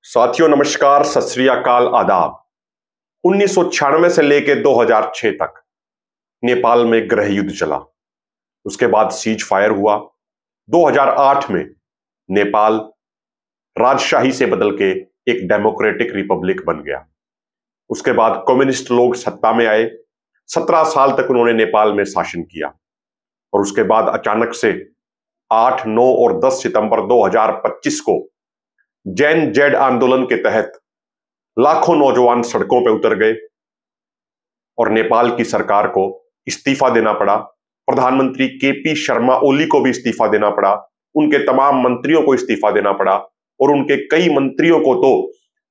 साथियों नमस्कार, सत श्री अकाल, आदाब। 1996 से लेकर 2006 तक नेपाल में गृह युद्ध चला। उसके बाद सीज फायर हुआ। 2008 में नेपाल राजशाही से बदल के एक डेमोक्रेटिक रिपब्लिक बन गया। उसके बाद कम्युनिस्ट लोग सत्ता में आए। 17 साल तक उन्होंने नेपाल में शासन किया और उसके बाद अचानक से 8, 9 और 10 सितंबर 2025 को जैन जेड आंदोलन के तहत लाखों नौजवान सड़कों पर उतर गए और नेपाल की सरकार को इस्तीफा देना पड़ा। प्रधानमंत्री केपी शर्मा ओली को भी इस्तीफा देना पड़ा, उनके तमाम मंत्रियों को इस्तीफा देना पड़ा और उनके कई मंत्रियों को तो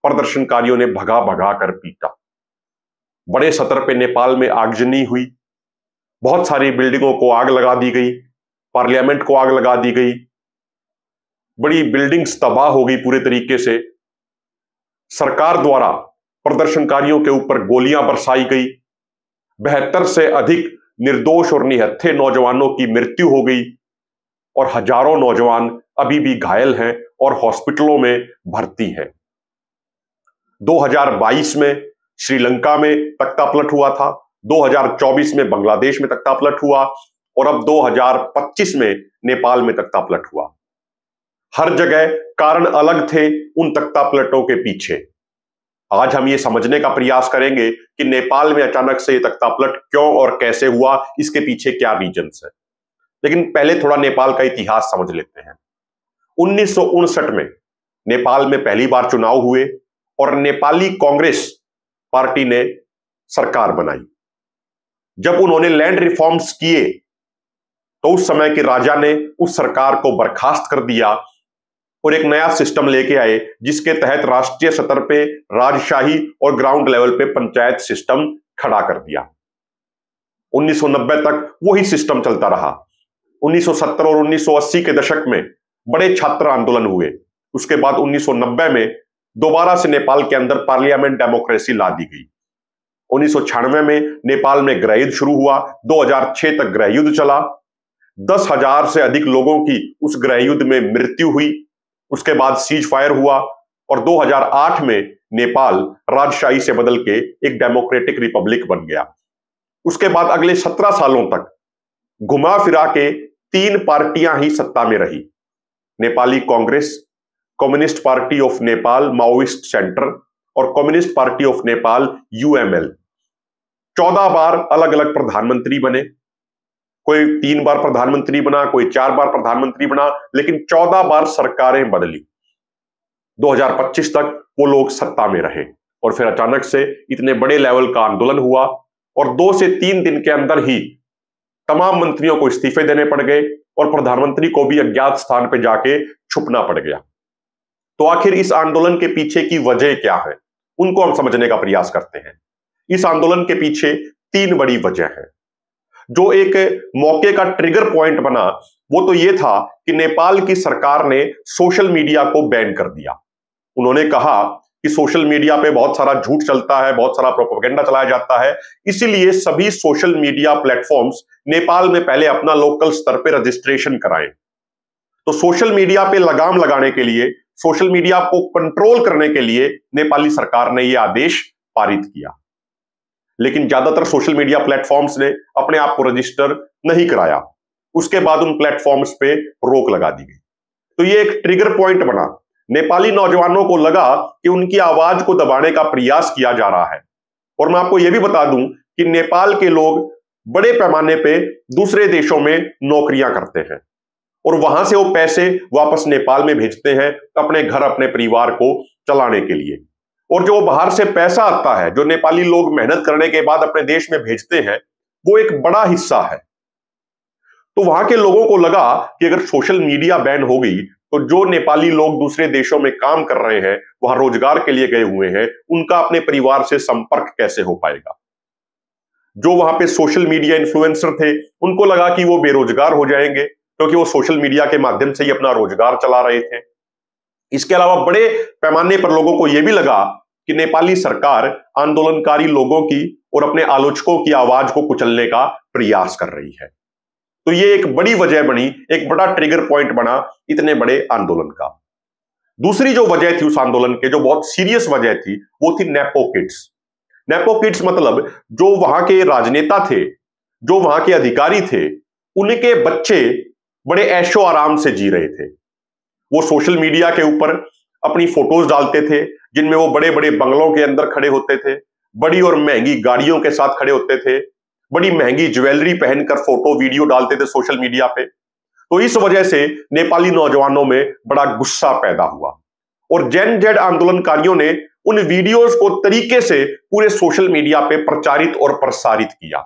प्रदर्शनकारियों ने भगा भगा कर पीटा। बड़े स्तर पे नेपाल में आगजनी हुई, बहुत सारी बिल्डिंगों को आग लगा दी गई, पार्लियामेंट को आग लगा दी गई, बड़ी बिल्डिंग्स तबाह हो गई पूरे तरीके से। सरकार द्वारा प्रदर्शनकारियों के ऊपर गोलियां बरसाई गई। 72 से अधिक निर्दोष और निहत्थे नौजवानों की मृत्यु हो गई और हजारों नौजवान अभी भी घायल हैं और हॉस्पिटलों में भर्ती हैं। 2022 में श्रीलंका में तख्तापलट हुआ था, 2024 में बांग्लादेश में तख्तापलट हुआ और अब 2025 में नेपाल में तख्तापलट हुआ। हर जगह कारण अलग थे उन तख्तापलटों के पीछे। आज हम ये समझने का प्रयास करेंगे कि नेपाल में अचानक से ये तख्तापलट क्यों और कैसे हुआ, इसके पीछे क्या रीजंस है। लेकिन पहले थोड़ा नेपाल का इतिहास समझ लेते हैं। 1959 में नेपाल में पहली बार चुनाव हुए और नेपाली कांग्रेस पार्टी ने सरकार बनाई। जब उन्होंने लैंड रिफॉर्म्स किए तो उस समय के राजा ने उस सरकार को बर्खास्त कर दिया और एक नया सिस्टम लेके आए जिसके तहत राष्ट्रीय स्तर पे राजशाही और ग्राउंड लेवल पे पंचायत सिस्टम खड़ा कर दिया। 1990 तक वही सिस्टम चलता रहा। 1970 और 1980 के दशक में बड़े छात्र आंदोलन हुए। उसके बाद 1990 में दोबारा से नेपाल के अंदर पार्लियामेंट डेमोक्रेसी ला दी गई। 1996 में नेपाल में गृह युद्ध शुरू हुआ। 2006 तक गृह युद्ध चला। 10,000 से अधिक लोगों की उस गृह युद्ध में मृत्यु हुई। उसके बाद सीज फायर हुआ और 2008 में नेपाल राजशाही से बदल के एक डेमोक्रेटिक रिपब्लिक बन गया। उसके बाद अगले 17 सालों तक घुमा फिरा के 3 पार्टियां ही सत्ता में रही, Nepali Congress, communist party of Nepal Maoist centre और communist party of Nepal UML. 14 बार अलग अलग प्रधानमंत्री बने। कोई 3 बार प्रधानमंत्री बना, कोई 4 बार प्रधानमंत्री बना, लेकिन 14 बार सरकारें बदली। 2025 तक वो लोग सत्ता में रहे और फिर अचानक से इतने बड़े लेवल का आंदोलन हुआ और 2 से 3 दिन के अंदर ही तमाम मंत्रियों को इस्तीफे देने पड़ गए और प्रधानमंत्री को भी अज्ञात स्थान पर जाके छुपना पड़ गया। तो आखिर इस आंदोलन के पीछे की वजह क्या है, उनको हम समझने का प्रयास करते हैं। इस आंदोलन के पीछे 3 बड़ी वजह है। जो एक मौके का ट्रिगर पॉइंट बना वो तो ये था कि नेपाल की सरकार ने सोशल मीडिया को बैन कर दिया। उन्होंने कहा कि सोशल मीडिया पे बहुत सारा झूठ चलता है, बहुत सारा प्रोपेगेंडा चलाया जाता है, इसीलिए सभी सोशल मीडिया प्लेटफॉर्म्स नेपाल में पहले अपना लोकल स्तर पे रजिस्ट्रेशन कराएं। तो सोशल मीडिया पे लगाम लगाने के लिए, सोशल मीडिया को कंट्रोल करने के लिए नेपाली सरकार ने यह आदेश पारित किया। लेकिन ज्यादातर सोशल मीडिया प्लेटफॉर्म्स ने अपने आप को रजिस्टर नहीं कराया। उसके बाद उन प्लेटफॉर्म्स पे रोक लगा दी गई। तो ये एक ट्रिगर पॉइंट बना। नेपाली नौजवानों को लगा कि उनकी आवाज को दबाने का प्रयास किया जा रहा है। और मैं आपको यह भी बता दूं कि नेपाल के लोग बड़े पैमाने पे दूसरे देशों में नौकरियां करते हैं और वहां से वो पैसे वापस नेपाल में भेजते हैं अपने घर, अपने परिवार को चलाने के लिए। और जो बाहर से पैसा आता है, जो नेपाली लोग मेहनत करने के बाद अपने देश में भेजते हैं, वो एक बड़ा हिस्सा है। तो वहां के लोगों को लगा कि अगर सोशल मीडिया बैन हो गई तो जो नेपाली लोग दूसरे देशों में काम कर रहे हैं, वहां रोजगार के लिए गए हुए हैं, उनका अपने परिवार से संपर्क कैसे हो पाएगा। जो वहां पे सोशल मीडिया इन्फ्लुएंसर थे, उनको लगा कि वो बेरोजगार हो जाएंगे क्योंकि वो सोशल मीडिया के माध्यम से ही अपना रोजगार चला रहे थे। इसके अलावा बड़े पैमाने पर लोगों को यह भी लगा कि नेपाली सरकार आंदोलनकारी लोगों की और अपने आलोचकों की आवाज को कुचलने का प्रयास कर रही है। तो ये एक बड़ी वजह बनी, एक बड़ा ट्रिगर पॉइंट बना इतने बड़े आंदोलन का। दूसरी जो वजह थी उस आंदोलन के, जो बहुत सीरियस वजह थी, वो थी नेपो किड्स। नेपो किड्स मतलब जो वहां के राजनेता थे, जो वहां के अधिकारी थे, उनके बच्चे बड़े ऐशो आराम से जी रहे थे। वो सोशल मीडिया के ऊपर अपनी फोटोज डालते थे, जिनमें वो बड़े बड़े बंगलों के अंदर खड़े होते थे, बड़ी और महंगी गाड़ियों के साथ खड़े होते थे, बड़ी महंगी ज्वेलरी पहनकर फोटो वीडियो डालते थे सोशल मीडिया पे। तो इस वजह से नेपाली नौजवानों में बड़ा गुस्सा पैदा हुआ और जेन जेड आंदोलनकारियों ने उन वीडियोस को तरीके से पूरे सोशल मीडिया पे प्रचारित और प्रसारित किया।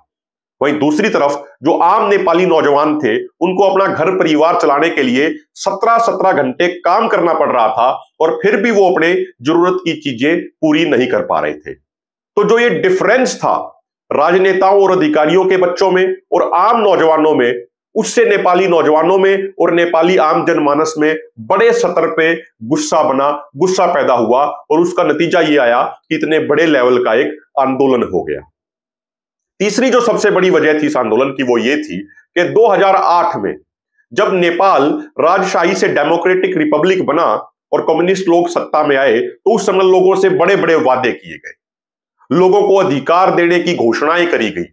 वहीं दूसरी तरफ जो आम नेपाली नौजवान थे, उनको अपना घर परिवार चलाने के लिए 17-17 घंटे काम करना पड़ रहा था और फिर भी वो अपने जरूरत की चीजें पूरी नहीं कर पा रहे थे। तो जो ये डिफरेंस था राजनेताओं और अधिकारियों के बच्चों में और आम नौजवानों में, उससे नेपाली नौजवानों में और नेपाली आम जनमानस में बड़े स्तर पे गुस्सा पैदा हुआ और उसका नतीजा ये आया कि इतने बड़े लेवल का एक आंदोलन हो गया। तीसरी जो सबसे बड़ी वजह थी इस आंदोलन की, वो ये थी कि 2008 में जब नेपाल राजशाही से डेमोक्रेटिक रिपब्लिक बना और कम्युनिस्ट लोग सत्ता में आए, तो उस समय लोगों से बड़े बड़े वादे किए गए, लोगों को अधिकार देने की घोषणाएं करी गई।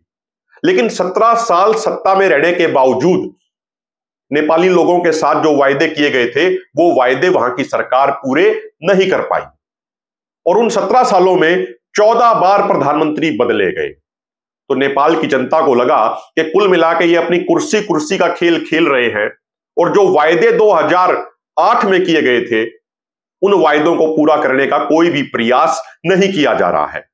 लेकिन 17 साल सत्ता में रहने के बावजूद नेपाली लोगों के साथ जो वायदे किए गए थे, वो वायदे वहां की सरकार पूरे नहीं कर पाई और उन 17 सालों में 14 बार प्रधानमंत्री बदले गए। तो नेपाल की जनता को लगा कि कुल मिला के ये अपनी कुर्सी का खेल खेल रहे हैं और जो वायदे 2008 में किए गए थे, उन वायदों को पूरा करने का कोई भी प्रयास नहीं किया जा रहा है।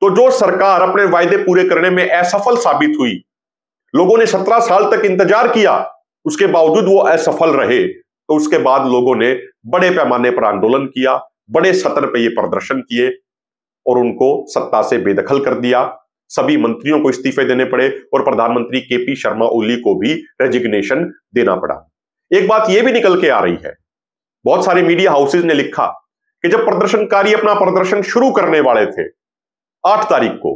तो जो सरकार अपने वायदे पूरे करने में असफल साबित हुई, लोगों ने 17 साल तक इंतजार किया, उसके बावजूद वो असफल रहे, तो उसके बाद लोगों ने बड़े पैमाने पर आंदोलन किया, बड़े स्तर पर ये प्रदर्शन किए और उनको सत्ता से बेदखल कर दिया। सभी मंत्रियों को इस्तीफे देने पड़े और प्रधानमंत्री केपी शर्मा ओली को भी रेजिग्नेशन देना पड़ा। एक बात यह भी निकल के आ रही है, बहुत सारे मीडिया हाउसेज ने लिखा कि जब प्रदर्शनकारी अपना प्रदर्शन शुरू करने वाले थे 8 तारीख को,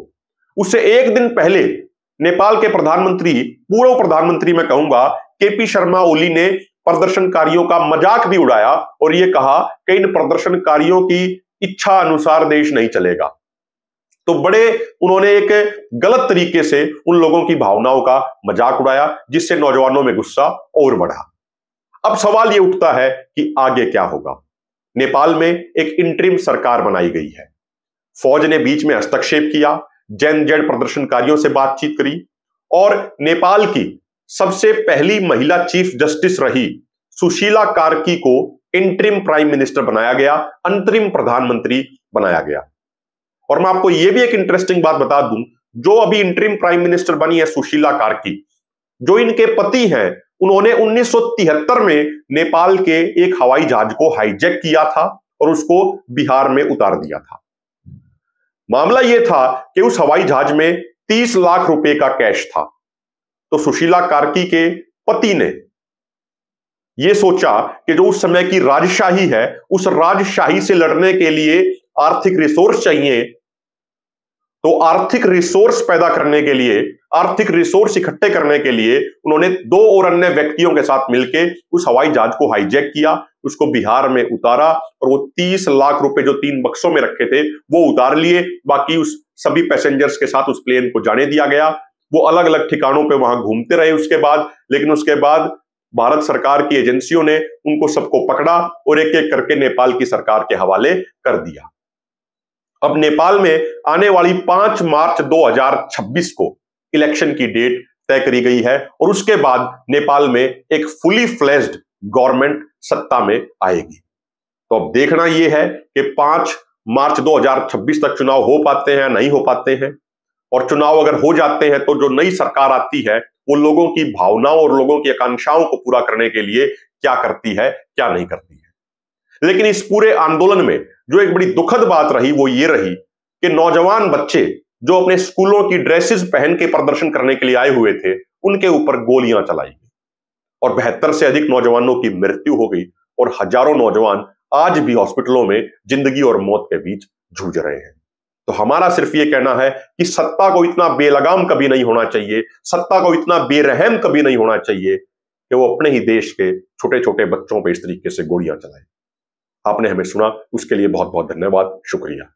उससे एक दिन पहले नेपाल के प्रधानमंत्री, पूर्व प्रधानमंत्री मैं कहूंगा, केपी शर्मा ओली ने प्रदर्शनकारियों का मजाक भी उड़ाया और यह कहा कि इन प्रदर्शनकारियों की इच्छा अनुसार देश नहीं चलेगा। तो बड़े उन्होंने एक गलत तरीके से उन लोगों की भावनाओं का मजाक उड़ाया, जिससे नौजवानों में गुस्सा और बढ़ा। अब सवाल यह उठता है कि आगे क्या होगा। नेपाल में एक इंटरिम सरकार बनाई गई है, फौज ने बीच में हस्तक्षेप किया, जेन जेड प्रदर्शनकारियों से बातचीत करी और नेपाल की सबसे पहली महिला चीफ जस्टिस रही सुशीला कार्की को इंटरिम प्राइम मिनिस्टर बनाया गया, अंतरिम प्रधानमंत्री बनाया गया। और मैं आपको यह भी एक इंटरेस्टिंग बात बता दूं, जो अभी इंटरिम प्राइम मिनिस्टर बनी है सुशीला कार्की, जो इनके पति हैं, उन्होंने 1973 में नेपाल के एक हवाई जहाज को हाईजैक किया था और उसको बिहार में उतार दिया था। मामला यह था कि उस हवाई जहाज में 30 लाख रुपए का कैश था। तो सुशीला कार्की के पति ने यह सोचा कि जो उस समय की राजशाही है, उस राजशाही से लड़ने के लिए आर्थिक रिसोर्स चाहिए, तो आर्थिक रिसोर्स पैदा करने के लिए, आर्थिक रिसोर्स इकट्ठे करने के लिए उन्होंने 2 और अन्य व्यक्तियों के साथ मिलकर उस हवाई जहाज को हाईजैक किया, उसको बिहार में उतारा और वो 30 लाख रुपए जो 3 बक्सों में रखे थे वो उतार लिए। बाकी उस सभी पैसेंजर्स के साथ उस प्लेन को जाने दिया गया। वो अलग अलग ठिकानों पे वहां घूमते रहे उसके बाद, लेकिन उसके बाद भारत सरकार की एजेंसियों ने उनको सबको पकड़ा और एक एक करके नेपाल की सरकार के हवाले कर दिया। अब नेपाल में आने वाली 5 मार्च 2026 को इलेक्शन की डेट तय करी गई है और उसके बाद नेपाल में एक फुली फ्लेज्ड गवर्नमेंट सत्ता में आएगी। तो अब देखना यह है कि 5 मार्च 2026 तक चुनाव हो पाते हैं, नहीं हो पाते हैं, और चुनाव अगर हो जाते हैं तो जो नई सरकार आती है वो लोगों की भावनाओं और लोगों की आकांक्षाओं को पूरा करने के लिए क्या करती है, क्या नहीं करती है। लेकिन इस पूरे आंदोलन में जो एक बड़ी दुखद बात रही वो ये रही कि नौजवान बच्चे जो अपने स्कूलों की ड्रेसेस पहन के प्रदर्शन करने के लिए आए हुए थे, उनके ऊपर गोलियां चलाई गई और 72 से अधिक नौजवानों की मृत्यु हो गई और हजारों नौजवान आज भी हॉस्पिटलों में जिंदगी और मौत के बीच जूझ रहे हैं। तो हमारा सिर्फ ये कहना है कि सत्ता को इतना बेलगाम कभी नहीं होना चाहिए, सत्ता को इतना बेरहम कभी नहीं होना चाहिए कि वो अपने ही देश के छोटे छोटे बच्चों पर इस तरीके से गोलियां चलाए। आपने हमें सुना, उसके लिए बहुत बहुत धन्यवाद, शुक्रिया।